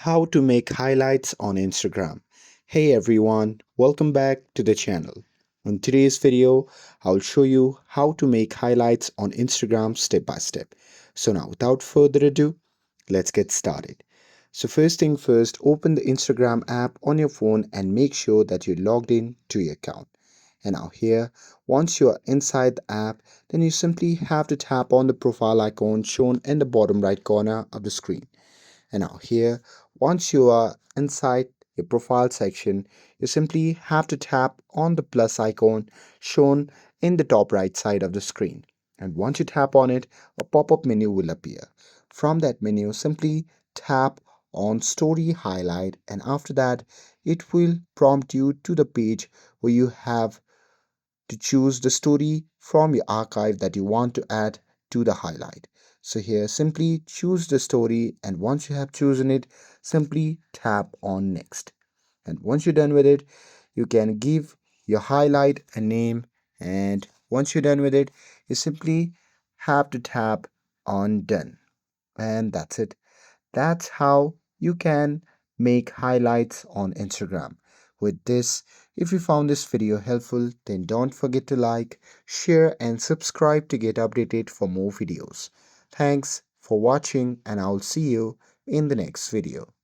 How to make highlights on Instagram. Hey everyone, welcome back to the channel. In today's video, I'll show you how to make highlights on Instagram step by step. So now without further ado, let's get started. So first thing first, open the Instagram app on your phone and make sure that you're logged in to your account. And now here, once you are inside the app, then you simply have to tap on the profile icon shown in the bottom right corner of the screen. And now here, once you are inside your profile section, you simply have to tap on the plus icon shown in the top right side of the screen. And once you tap on it, a pop-up menu will appear. From that menu, simply tap on story highlight, and after that it will prompt you to the page where you have to choose the story from your archive that you want to add to the highlight. So here simply choose the story, and once you have chosen it, simply tap on next. And once you're done with it, you can give your highlight a name, and once you're done with it, you simply have to tap on done. And that's it. That's how you can make highlights on Instagram. With this, if you found this video helpful, then don't forget to like, share, and subscribe to get updated for more videos. Thanks for watching, and I'll see you in the next video.